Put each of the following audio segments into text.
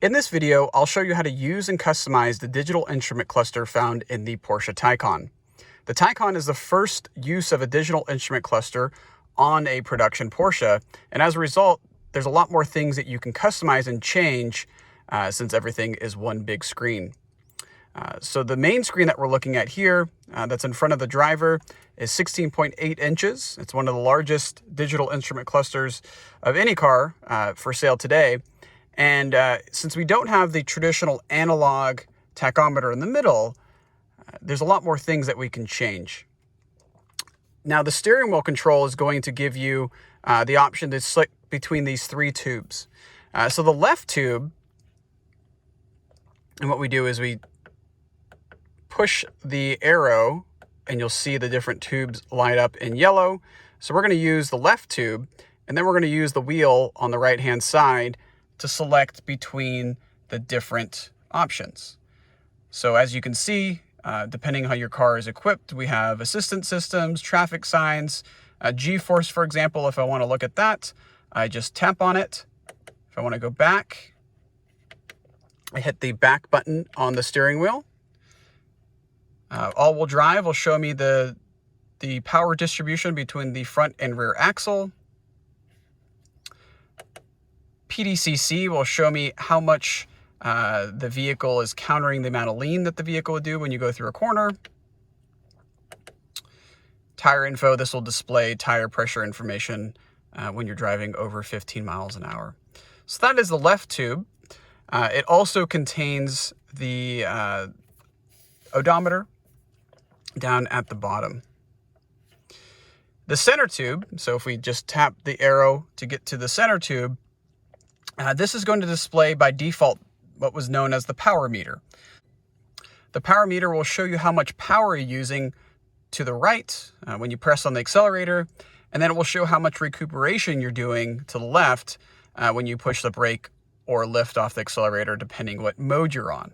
In this video, I'll show you how to use and customize the digital instrument cluster found in the Porsche Taycan. The Taycan is the first use of a digital instrument cluster on a production Porsche, and as a result, there's a lot more things that you can customize and change since everything is one big screen. So the main screen that we're looking at here, that's in front of the driver, is 16.8 inches. It's one of the largest digital instrument clusters of any car for sale today. And since we don't have the traditional analog tachometer in the middle, there's a lot more things that we can change. Now, the steering wheel control is going to give you the option to select between these three tubes. So the left tube, and what we do is we push the arrow, and you'll see the different tubes light up in yellow. So we're going to use the left tube, and then we're going to use the wheel on the right-hand side to select between the different options. So as you can see, depending how your car is equipped, we have assistance systems, traffic signs, G-force, for example. If I want to look at that, I just tap on it. If I want to go back, I hit the back button on the steering wheel. All-wheel drive will show me the power distribution between the front and rear axle. PDCC will show me how much the vehicle is countering the amount of lean that the vehicle would do when you go through a corner. Tire info, this will display tire pressure information when you're driving over 15 miles an hour. So that is the left tube. It also contains the odometer down at the bottom. The center tube, so if we just tap the arrow to get to the center tube, this is going to display by default what was known as the power meter. The power meter will show you how much power you're using to the right when you press on the accelerator, and then it will show how much recuperation you're doing to the left when you push the brake or lift off the accelerator, depending what mode you're on.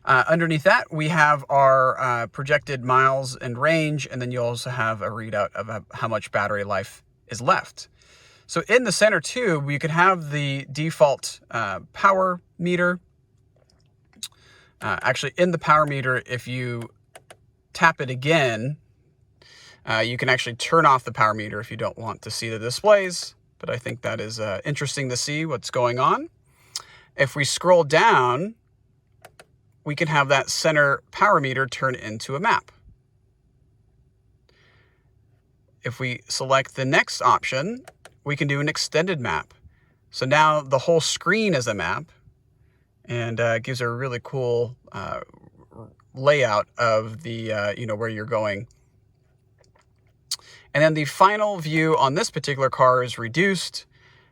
Underneath that, we have our projected miles and range, and then you also have a readout of how much battery life is left. So in the center tube, you can have the default power meter. Actually, in the power meter, if you tap it again, you can actually turn off the power meter if you don't want to see the displays. But I think that is interesting to see what's going on. If we scroll down, we can have that center power meter turn into a map. If we select the next option, we can do an extended map. So now the whole screen is a map, and gives a really cool layout of the where you're going. And then the final view on this particular car is reduced,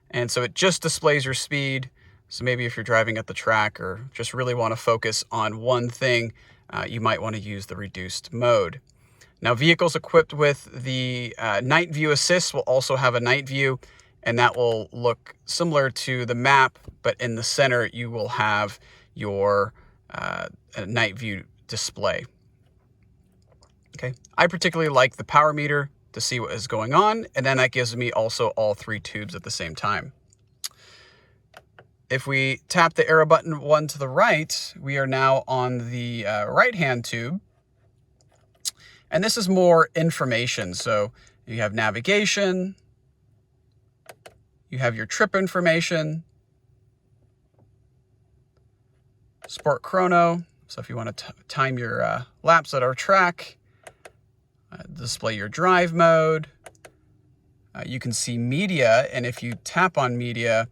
and so it just displays your speed. So maybe if you're driving at the track or just really want to focus on one thing, you might want to use the reduced mode. Now, vehicles equipped with the night view assist will also have a night view, and that will look similar to the map, but in the center, you will have your night view display. Okay, I particularly like the power meter to see what is going on, and then that gives me also all three tubes at the same time. If we tap the arrow button one to the right, we are now on the right-hand tube. And this is more information. So you have navigation, you have your trip information, sport chrono. So if you want to time your laps at our track, display your drive mode. You can see media, and if you tap on media,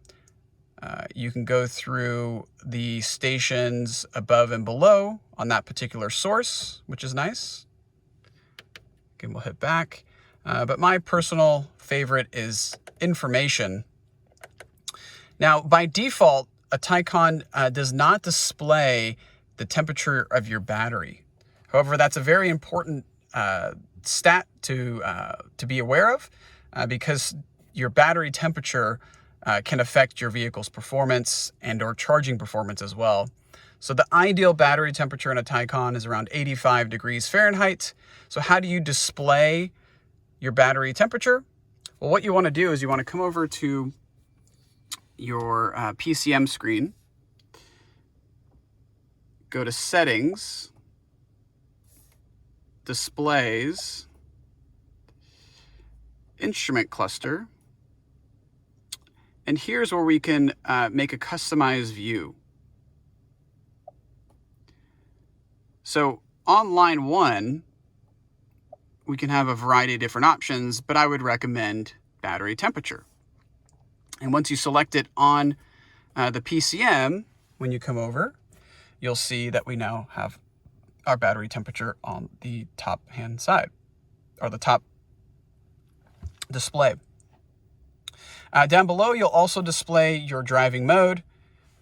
you can go through the stations above and below on that particular source, which is nice. Again, we'll hit back. But my personal favorite is information. Now, by default, a Taycan does not display the temperature of your battery. However, that's a very important stat to be aware of because your battery temperature can affect your vehicle's performance and or charging performance as well. So the ideal battery temperature in a Taycan is around 85 degrees Fahrenheit. So how do you display your battery temperature? Well, what you want to do is you want to come over to your PCM screen, go to Settings, Displays, Instrument Cluster, and here's where we can make a customized view. So on line 1, we can have a variety of different options, but I would recommend battery temperature. And once you select it on the PCM, when you come over, you'll see that we now have our battery temperature on the top hand side, or the top display. Down below, you'll also display your driving mode.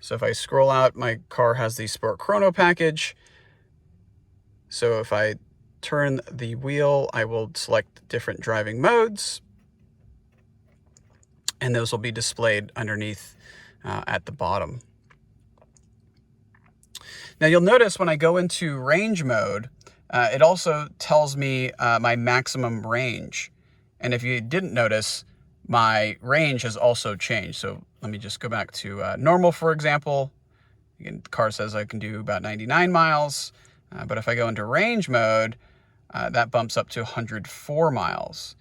So if I scroll out, my car has the Sport Chrono package. So if I turn the wheel, I will select different driving modes, and those will be displayed underneath at the bottom. Now you'll notice when I go into range mode, it also tells me my maximum range. And if you didn't notice, my range has also changed. So let me just go back to normal, for example. Again, the car says I can do about 99 miles. But if I go into range mode, that bumps up to 104 miles.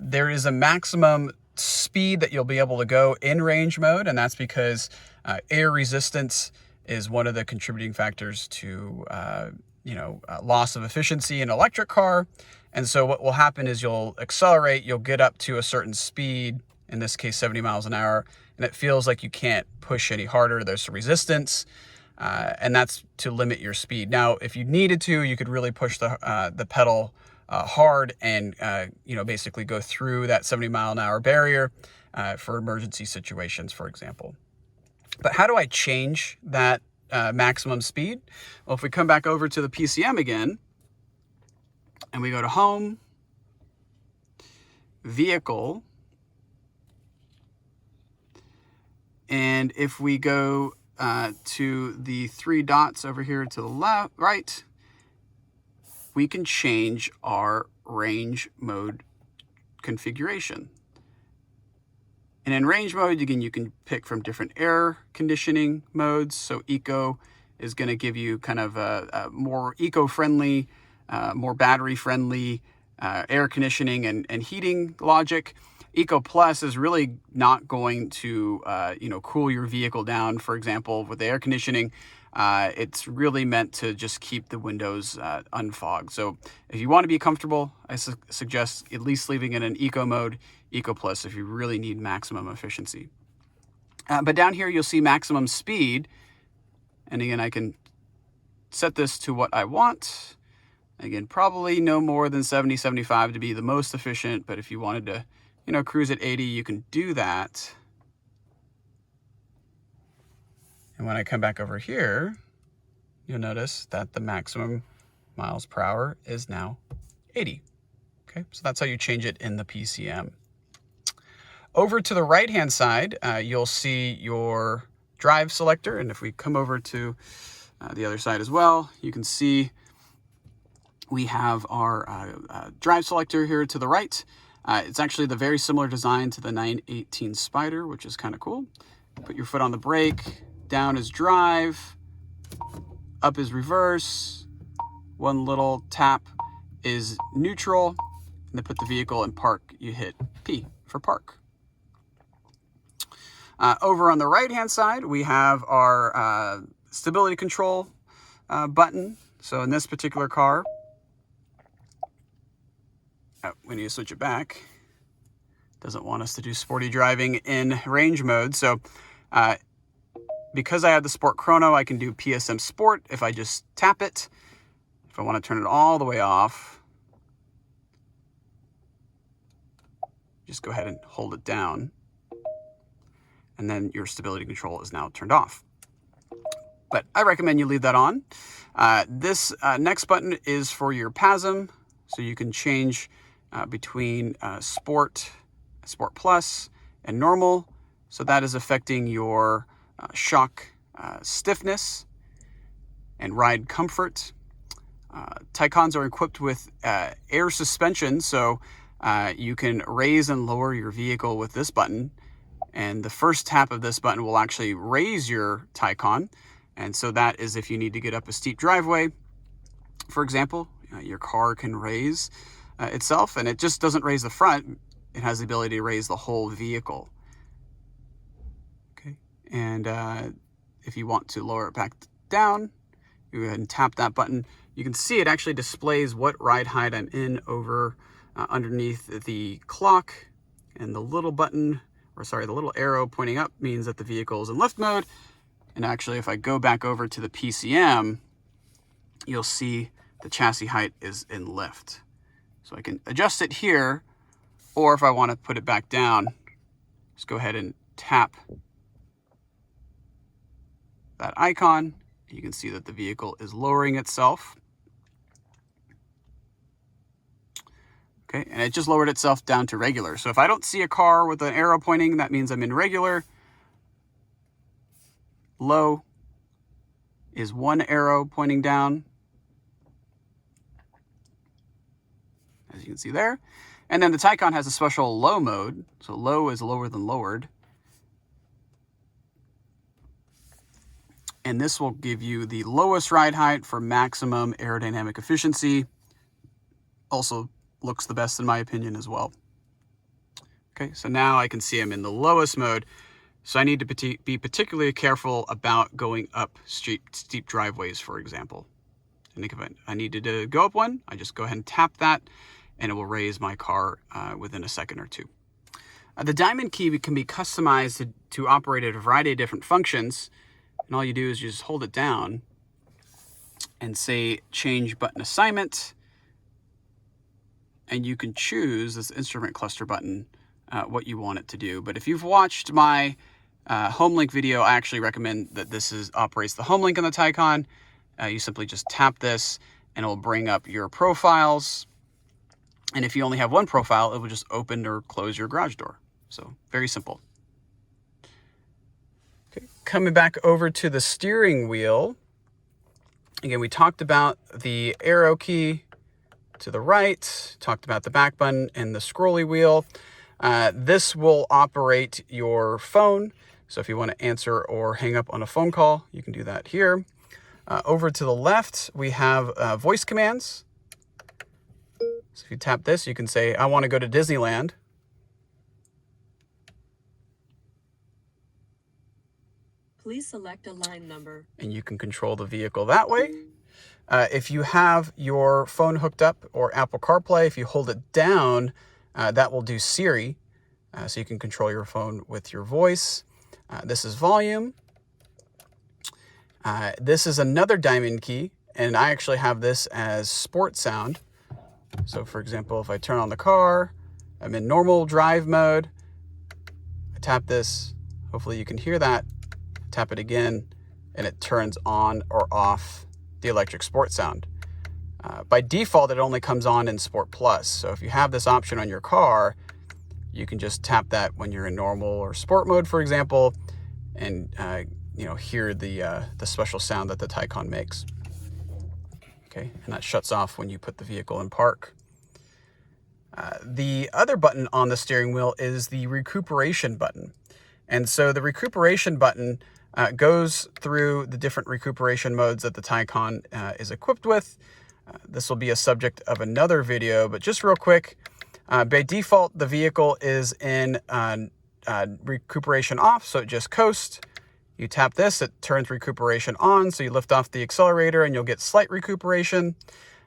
There is a maximum speed that you'll be able to go in range mode, and that's because air resistance is one of the contributing factors to loss of efficiency in an electric car. And so what will happen is you'll accelerate, you'll get up to a certain speed, in this case 70 miles an hour, and it feels like you can't push any harder. There's some resistance. And that's to limit your speed. Now, if you needed to, you could really push the pedal hard and basically go through that 70-mile-an-hour barrier for emergency situations, for example. But how do I change that maximum speed? Well, if we come back over to the PCM again, and we go to Home, Vehicle, and if we go to the 3 dots over here to the right, we can change our range mode configuration. And in range mode, again, you can pick from different air conditioning modes. So Eco is going to give you kind of a more eco-friendly, more battery-friendly air conditioning and heating logic. Eco Plus is really not going to, cool your vehicle down. For example, with the air conditioning, it's really meant to just keep the windows unfogged. So if you want to be comfortable, I suggest at least leaving it in Eco mode, Eco Plus, if you really need maximum efficiency. But down here, you'll see maximum speed. And again, I can set this to what I want. Again, probably no more than 70, 75 to be the most efficient. But if you wanted to cruise at 80, you can do that. And when I come back over here, you'll notice that the maximum miles per hour is now 80. Okay, so that's how you change it in the PCM. Over to the right-hand side, you'll see your drive selector. And if we come over to the other side as well, you can see we have our drive selector here to the right. It's actually the very similar design to the 918 Spyder, which is kind of cool. Put your foot on the brake, down is drive, up is reverse, one little tap is neutral, and then put the vehicle in park, you hit P for park. Over on the right-hand side, we have our stability control button. So in this particular car, we need to switch it back. Doesn't want us to do sporty driving in range mode. So because I have the Sport Chrono, I can do PSM Sport if I just tap it. If I want to turn it all the way off, just go ahead and hold it down. And then your stability control is now turned off. But I recommend you leave that on. This next button is for your PASM. So you can change between Sport, Sport Plus, and Normal. So that is affecting your shock stiffness and ride comfort. Taycans are equipped with air suspension, so you can raise and lower your vehicle with this button. And the first tap of this button will actually raise your Taycan. And so that is if you need to get up a steep driveway, for example, your car can raise itself, and it just doesn't raise the front. It has the ability to raise the whole vehicle. Okay, and if you want to lower it back down, you go ahead and tap that button. You can see it actually displays what ride height I'm in over underneath the clock, and the little button, or sorry, the little arrow pointing up means that the vehicle is in lift mode. And actually, if I go back over to the PCM, you'll see the chassis height is in lift. So I can adjust it here, or if I want to put it back down, just go ahead and tap that icon. You can see that the vehicle is lowering itself. Okay, and it just lowered itself down to regular. So if I don't see a car with an arrow pointing, that means I'm in regular. Low is one arrow pointing down, as you can see there. And then the Taycan has a special low mode. So low is lower than lowered. And this will give you the lowest ride height for maximum aerodynamic efficiency. Also looks the best in my opinion as well. Okay, so now I can see I'm in the lowest mode. So I need to be particularly careful about going up steep driveways, for example. And if I needed to go up one, I just go ahead and tap that, and it will raise my car within a second or two. The diamond key can be customized to operate at a variety of different functions. And all you do is you just hold it down and say change button assignment. And you can choose this instrument cluster button what you want it to do. But if you've watched my home link video, I actually recommend that this operates the home link on the Taycan. You simply just tap this and it will bring up your profiles. And if you only have one profile, it will just open or close your garage door. So very simple. Okay, coming back over to the steering wheel. Again, we talked about the arrow key to the right, talked about the back button and the scrolly wheel. This will operate your phone. So if you want to answer or hang up on a phone call, you can do that here. Over to the left, we have voice commands. So if you tap this, you can say, I want to go to Disneyland. Please select a line number. And you can control the vehicle that way. If you have your phone hooked up or Apple CarPlay, if you hold it down, that will do Siri. So you can control your phone with your voice. This is volume. This is another diamond key, and I actually have this as sport sound. So for example, if I turn on the car, I'm in normal drive mode. I tap this, hopefully you can hear that. Tap it again, and it turns on or off the electric sport sound. By default, it only comes on in Sport Plus. So if you have this option on your car, you can just tap that when you're in normal or sport mode, for example, and hear the special sound that the Taycan makes. Okay, and that shuts off when you put the vehicle in park. The other button on the steering wheel is the Recuperation button. And so the Recuperation button goes through the different recuperation modes that the Taycan is equipped with. This will be a subject of another video, but just real quick, by default, the vehicle is in recuperation off, so it just coasts. You tap this, it turns recuperation on, so you lift off the accelerator and you'll get slight recuperation.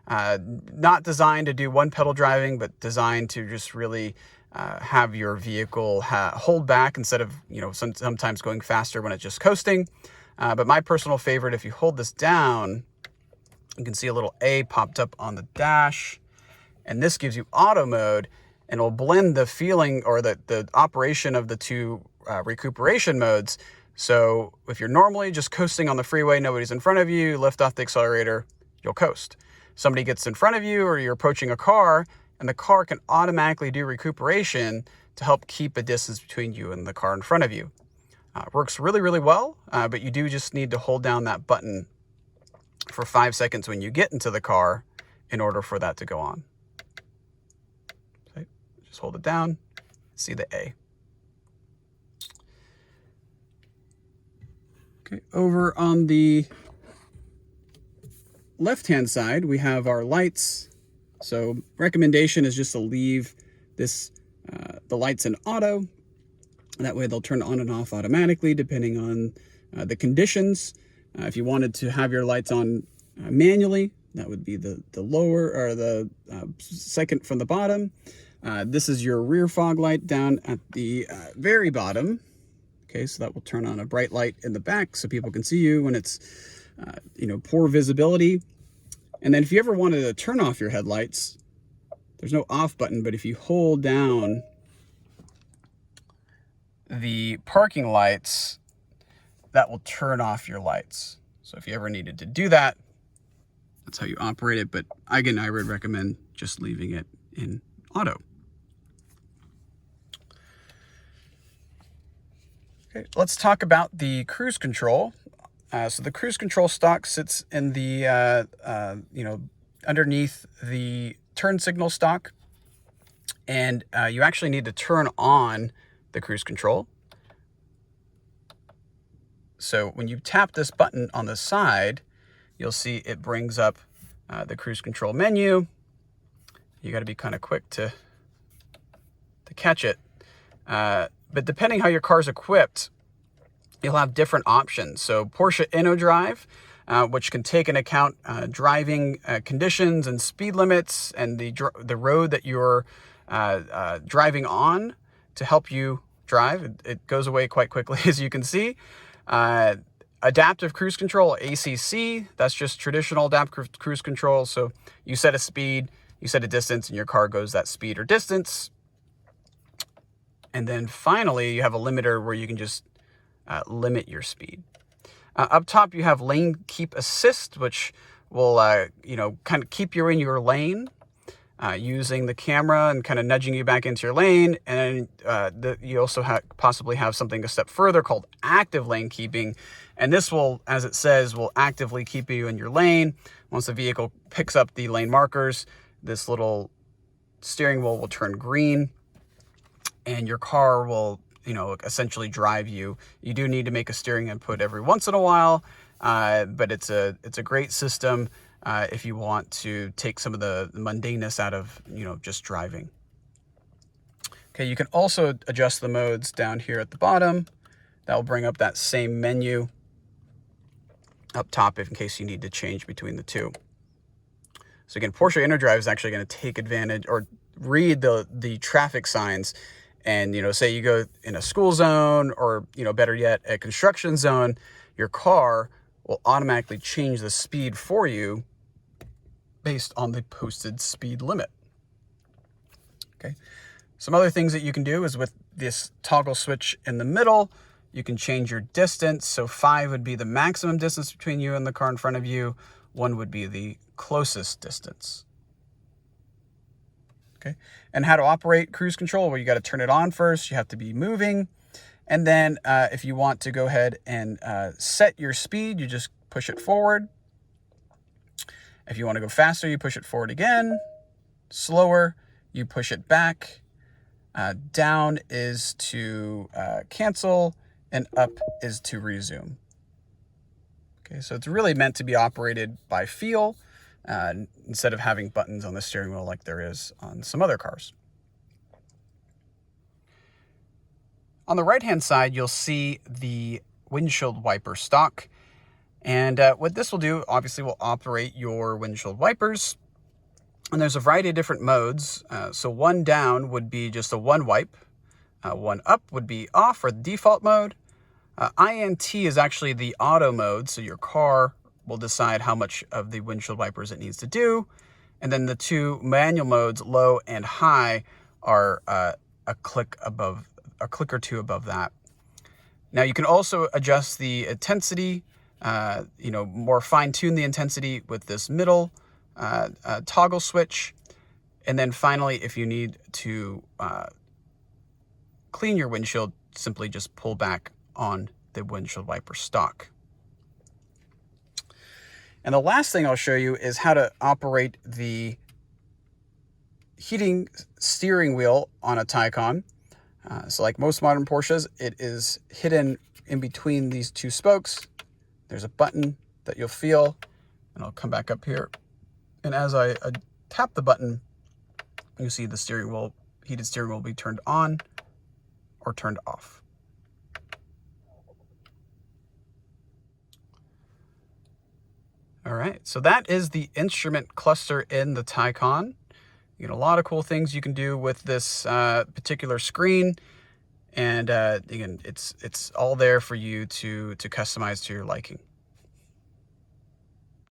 Not designed to do one pedal driving, but designed to just really have your vehicle hold back instead of sometimes going faster when it's just coasting. But my personal favorite, if you hold this down, you can see a little A popped up on the dash, and this gives you auto mode, and it'll blend the feeling or the operation of the two recuperation modes. So if you're normally just coasting on the freeway, nobody's in front of you, lift off the accelerator, you'll coast. Somebody gets in front of you or you're approaching a car, and the car can automatically do recuperation to help keep a distance between you and the car in front of you. Works really, really well, but you do just need to hold down that button for 5 seconds when you get into the car in order for that to go on. Okay. Just hold it down, see the A. Okay, over on the left-hand side, we have our lights. So recommendation is just to leave this the lights in auto. That way they'll turn on and off automatically depending on the conditions. If you wanted to have your lights on manually, that would be the lower or the second from the bottom. This is your rear fog light down at the very bottom. Okay, so that will turn on a bright light in the back so people can see you when it's poor visibility. And then if you ever wanted to turn off your headlights, there's no off button, but if you hold down the parking lights, that will turn off your lights. So if you ever needed to do that, that's how you operate it. But again, I would recommend just leaving it in auto. Okay, let's talk about the cruise control. So the cruise control stock sits in the, underneath the turn signal stock. And you actually need to turn on the cruise control. So when you tap this button on the side, you'll see it brings up the cruise control menu. You got to be kind of quick to catch it. But depending how your car's equipped, you'll have different options. So Porsche InnoDrive, which can take into account driving conditions and speed limits and the road that you're driving on to help you drive. It goes away quite quickly, as you can see. Adaptive cruise control, ACC, that's just traditional adaptive cruise control. So you set a speed, you set a distance, and your car goes that speed or distance. And then finally, you have a limiter where you can just limit your speed. Up top, you have lane keep assist, which will, kind of keep you in your lane using the camera and kind of nudging you back into your lane. And you also possibly have something a step further called active lane keeping. And this will, as it says, will actively keep you in your lane. Once the vehicle picks up the lane markers, this little steering wheel will turn green and your car will essentially drive you. You do need to make a steering input every once in a while, but it's a great system if you want to take some of the mundaneness out of just driving. Okay, you can also adjust the modes down here at the bottom. That will bring up that same menu up top in case you need to change between the two. So again, Porsche InnoDrive is actually going to take advantage or read the traffic signs. And, say you go in a school zone or, better yet, a construction zone, your car will automatically change the speed for you based on the posted speed limit. Okay. Some other things that you can do is with this toggle switch in the middle, you can change your distance. So 5 would be the maximum distance between you and the car in front of you. 1 would be the closest distance. Okay. And how to operate cruise control? Well, you got to turn it on first. You have to be moving. And then if you want to go ahead and set your speed, you just push it forward. If you want to go faster, you push it forward again. Slower, you push it back. Down is to cancel, and up is to resume. Okay, so it's really meant to be operated by feel instead of having buttons on the steering wheel like there is on some other cars. On the right-hand side, you'll see the windshield wiper stock. And what this will do, obviously, will operate your windshield wipers. And there's a variety of different modes. So 1 down would be just a 1 wipe. 1 up would be off or the default mode. INT is actually the auto mode, so your car will decide how much of the windshield wipers it needs to do. And then the 2 manual modes, low and high, are a click or 2 above that. Now you can also adjust the intensity, more fine-tune the intensity with this middle toggle switch. And then finally, if you need to clean your windshield, simply just pull back on the windshield wiper stock. And the last thing I'll show you is how to operate the heating steering wheel on a Taycan. So like most modern Porsches, it is hidden in between these 2 spokes. There's a button that you'll feel, and I'll come back up here. And as I tap the button, you see the steering wheel, heated steering wheel will be turned on or turned off. All right, so that is the instrument cluster in the Taycan. You know, a lot of cool things you can do with this particular screen, and again, it's all there for you to customize to your liking.